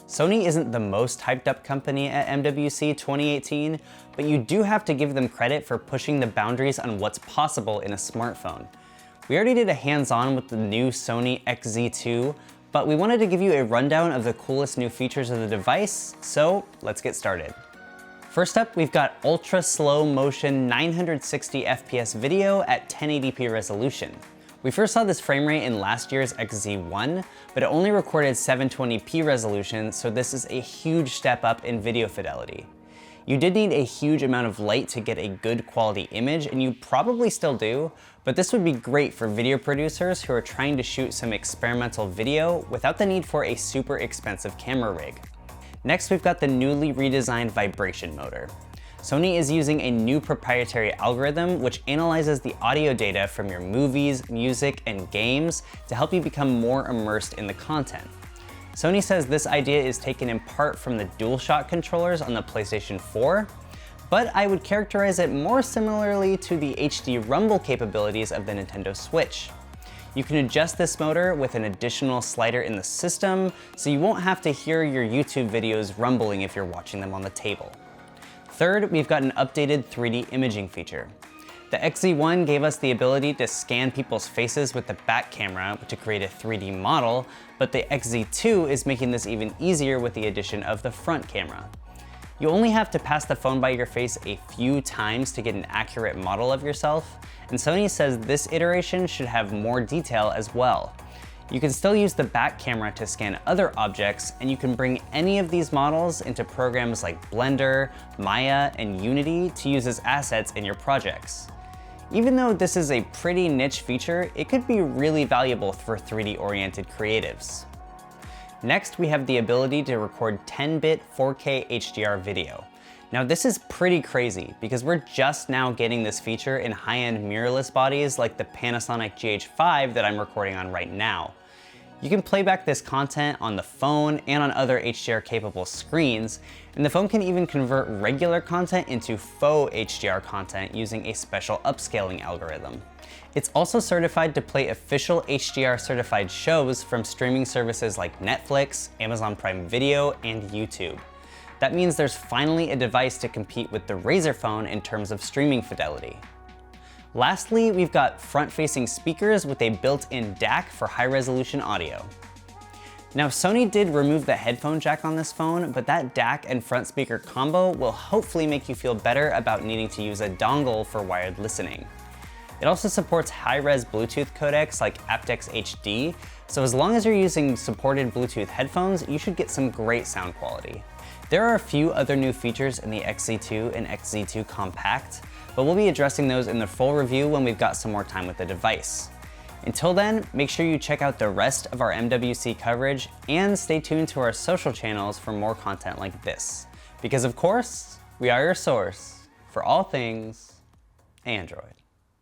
Sony isn't the most hyped up company at MWC 2018, but you do have to give them credit for pushing the boundaries on what's possible in a smartphone. We already did a hands-on with the new Sony XZ2, but we wanted to give you a rundown of the coolest new features of the device, so let's get started. First up, we've got ultra slow motion 960 FPS video at 1080p resolution. We first saw this frame rate in last year's XZ1, but it only recorded 720p resolution, so this is a huge step up in video fidelity. You did need a huge amount of light to get a good quality image, and you probably still do, but this would be great for video producers who are trying to shoot some experimental video without the need for a super expensive camera rig. Next, we've got the newly redesigned vibration motor. Sony is using a new proprietary algorithm which analyzes the audio data from your movies, music, and games to help you become more immersed in the content. Sony says this idea is taken in part from the DualShock controllers on the PlayStation 4, but I would characterize it more similarly to the HD rumble capabilities of the Nintendo Switch. You can adjust this motor with an additional slider in the system, so you won't have to hear your YouTube videos rumbling if you're watching them on the table. Third, we've got an updated 3D imaging feature. The XZ1 gave us the ability to scan people's faces with the back camera to create a 3D model, but the XZ2 is making this even easier with the addition of the front camera. You only have to pass the phone by your face a few times to get an accurate model of yourself, and Sony says this iteration should have more detail as well. You can still use the back camera to scan other objects, and you can bring any of these models into programs like Blender, Maya, and Unity to use as assets in your projects. Even though this is a pretty niche feature, it could be really valuable for 3D-oriented creatives. Next, we have the ability to record 10-bit 4K HDR video. Now this is pretty crazy because we're just now getting this feature in high-end mirrorless bodies like the Panasonic GH5 that I'm recording on right now. You can play back this content on the phone and on other HDR-capable screens, and the phone can even convert regular content into faux HDR content using a special upscaling algorithm. It's also certified to play official HDR certified shows from streaming services like Netflix, Amazon Prime Video, and YouTube. That means there's finally a device to compete with the Razer phone in terms of streaming fidelity. Lastly, we've got front-facing speakers with a built-in DAC for high-resolution audio. Now, Sony did remove the headphone jack on this phone, but that DAC and front speaker combo will hopefully make you feel better about needing to use a dongle for wired listening. It also supports high-res Bluetooth codecs like aptX HD, so as long as you're using supported Bluetooth headphones, you should get some great sound quality. There are a few other new features in the XZ2 and XZ2 Compact, but we'll be addressing those in the full review when we've got some more time with the device. Until then, make sure you check out the rest of our MWC coverage and stay tuned to our social channels for more content like this. Because of course, we are your source for all things Android.